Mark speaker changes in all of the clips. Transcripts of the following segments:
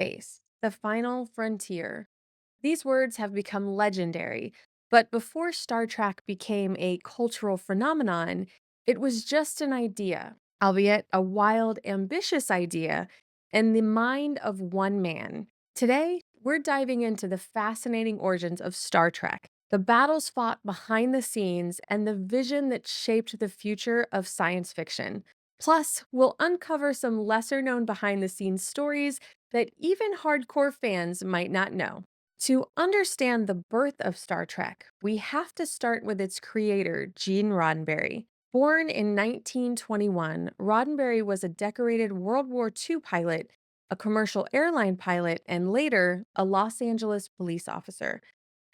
Speaker 1: space, the final frontier. These words have become legendary, but before Star Trek became a cultural phenomenon, it was just an idea, albeit a wild, ambitious idea, in the mind of one man. Today, we're diving into the fascinating origins of Star Trek, the battles fought behind the scenes, and the vision that shaped the future of science fiction. Plus, we'll uncover some lesser known behind the scenes stories that even hardcore fans might not know. To understand the birth of Star Trek, we have to start with its creator, Gene Roddenberry. Born in 1921, Roddenberry was a decorated World War II pilot, a commercial airline pilot, and later, a Los Angeles police officer.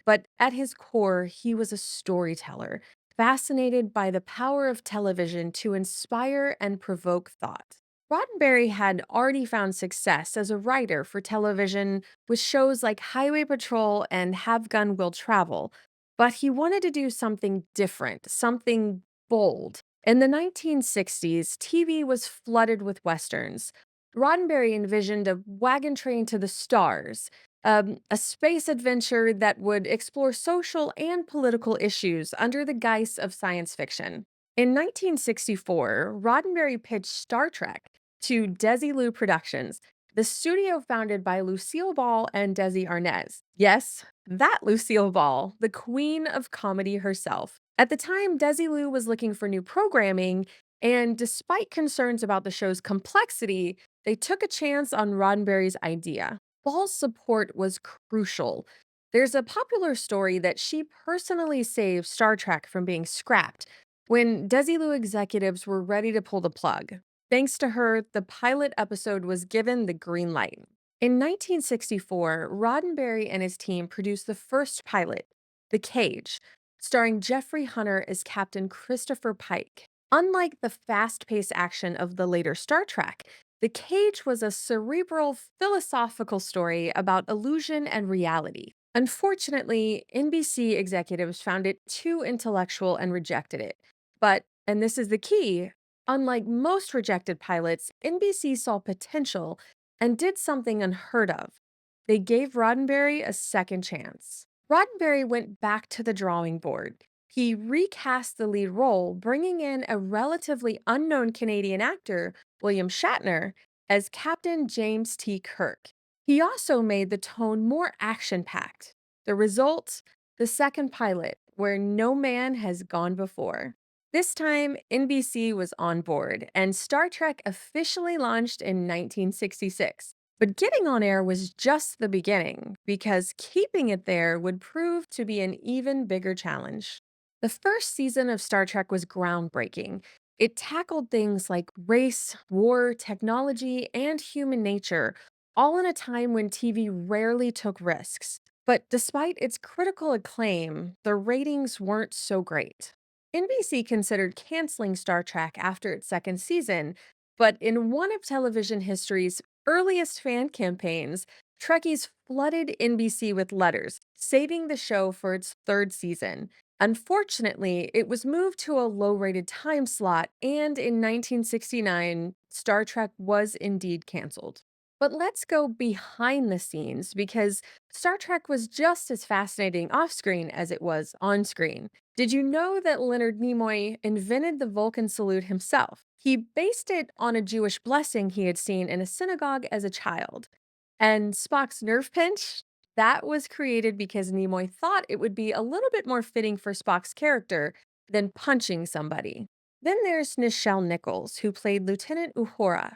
Speaker 1: But at his core, he was a storyteller, fascinated by the power of television to inspire and provoke thought. Roddenberry had already found success as a writer for television with shows like Highway Patrol and Have Gun Will Travel, but he wanted to do something different, something bold. In the 1960s, TV was flooded with westerns. Roddenberry envisioned a wagon train to the stars, a space adventure that would explore social and political issues under the guise of science fiction. In 1964, Roddenberry pitched Star Trek to Desilu Productions, the studio founded by Lucille Ball and Desi Arnaz. Yes, that Lucille Ball, the queen of comedy herself. At the time, Desilu was looking for new programming, and despite concerns about the show's complexity, they took a chance on Roddenberry's idea. Ball's support was crucial. There's a popular story that she personally saved Star Trek from being scrapped when Desilu executives were ready to pull the plug. Thanks to her, the pilot episode was given the green light. In 1964, Roddenberry and his team produced the first pilot, The Cage, starring Jeffrey Hunter as Captain Christopher Pike. Unlike the fast paced action of the later Star Trek, The Cage was a cerebral, philosophical story about illusion and reality. Unfortunately, NBC executives found it too intellectual and rejected it. But, and this is the key, unlike most rejected pilots, NBC saw potential and did something unheard of. They gave Roddenberry a second chance. Roddenberry went back to the drawing board. He recast the lead role, bringing in a relatively unknown Canadian actor, William Shatner, as Captain James T. Kirk. He also made the tone more action packed. The result? The second pilot, where no man has gone before. This time, NBC was on board, and Star Trek officially launched in 1966. But getting on air was just the beginning, because keeping it there would prove to be an even bigger challenge. The first season of Star Trek was groundbreaking. It tackled things like race, war, technology, and human nature, all in a time when TV rarely took risks. But despite its critical acclaim, the ratings weren't so great. NBC considered canceling Star Trek after its second season, but in one of television history's earliest fan campaigns, Trekkies flooded NBC with letters, saving the show for its third season. Unfortunately, it was moved to a low rated time slot, and in 1969, Star Trek was indeed canceled. But let's go behind the scenes because Star Trek was just as fascinating off screen as it was on screen. Did you know that Leonard Nimoy invented the Vulcan salute himself? He based it on a Jewish blessing he had seen in a synagogue as a child. And Spock's nerve pinch? That was created because Nimoy thought it would be a little bit more fitting for Spock's character than punching somebody. Then there's Nichelle Nichols, who played Lieutenant Uhura.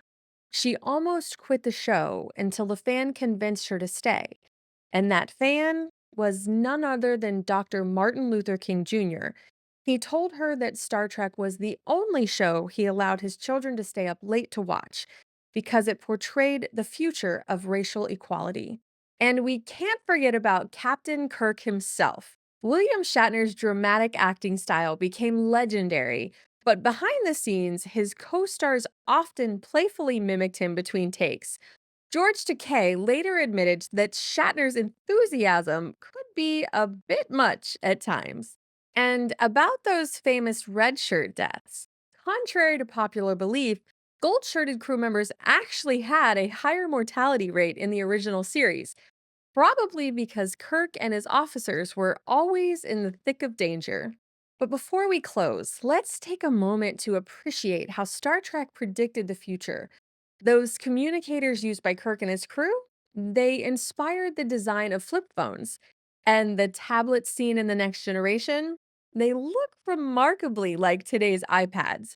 Speaker 1: She almost quit the show until the fan convinced her to stay. And that fan was none other than Dr. Martin Luther King Jr. He told her that Star Trek was the only show he allowed his children to stay up late to watch because it portrayed the future of racial equality. And we can't forget about Captain Kirk himself. William Shatner's dramatic acting style became legendary, but behind the scenes, his co stars often playfully mimicked him between takes. George Takei later admitted that Shatner's enthusiasm could be a bit much at times. And about those famous red shirt deaths, contrary to popular belief, Gold shirted crew members actually had a higher mortality rate in the original series, probably because Kirk and his officers were always in the thick of danger. But before we close, let's take a moment to appreciate how Star Trek predicted the future. Those communicators used by Kirk and his crew, they inspired the design of flip phones. And the tablets seen in the next generation, they look remarkably like today's iPads.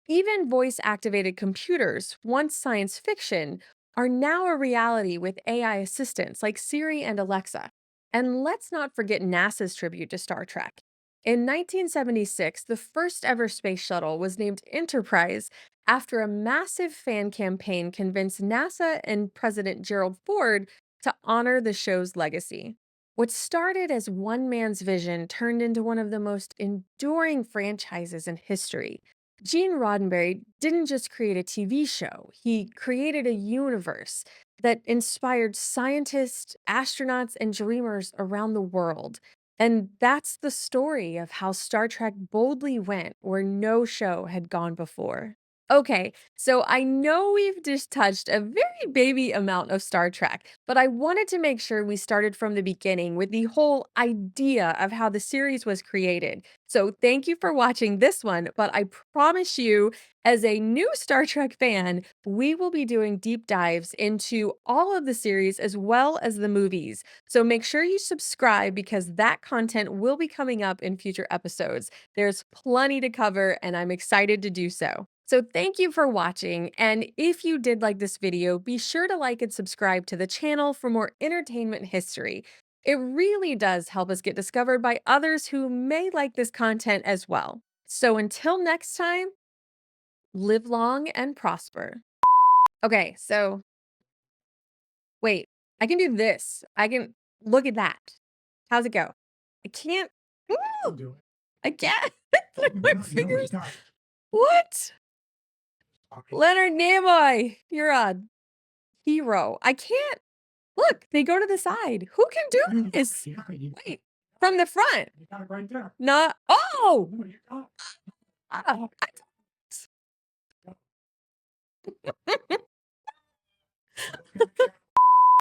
Speaker 1: Even voice activated computers, once science fiction, are now a reality with AI assistants like Siri and Alexa. And let's not forget NASA's tribute to Star Trek. In 1976, the first ever space shuttle was named Enterprise after a massive fan campaign convinced NASA and President Gerald Ford to honor the show's legacy. What started as one man's vision turned into one of the most enduring franchises in history. Gene Roddenberry didn't just create a TV show, he created a universe that inspired scientists, astronauts, and dreamers around the world. And that's the story of how Star Trek boldly went where no show had gone before. Okay, so I know we've just touched a very baby amount of Star Trek, but I wanted to make sure we started from the beginning with the whole idea of how the series was created. So thank you for watching this one, but I promise you, as a new Star Trek fan, we will be doing deep dives into all of the series as well as the movies. So make sure you subscribe because that content will be coming up in future episodes. There's plenty to cover, and I'm excited to do so. So thank you for watching, and if you did like this video, be sure to like and subscribe to the channel for more entertainment history. It really does help us get discovered by others who may like this content as well. So until next time, live long and prosper. Okay, so wait, I can do this. I can look at that. How's it go? I can't. Ooh, I can't. My fingers. What? Leonard Nimoy, you're a hero. I can't. Look, they go to the side. Who can do this? Wait, from the front. Not. Oh! Ah,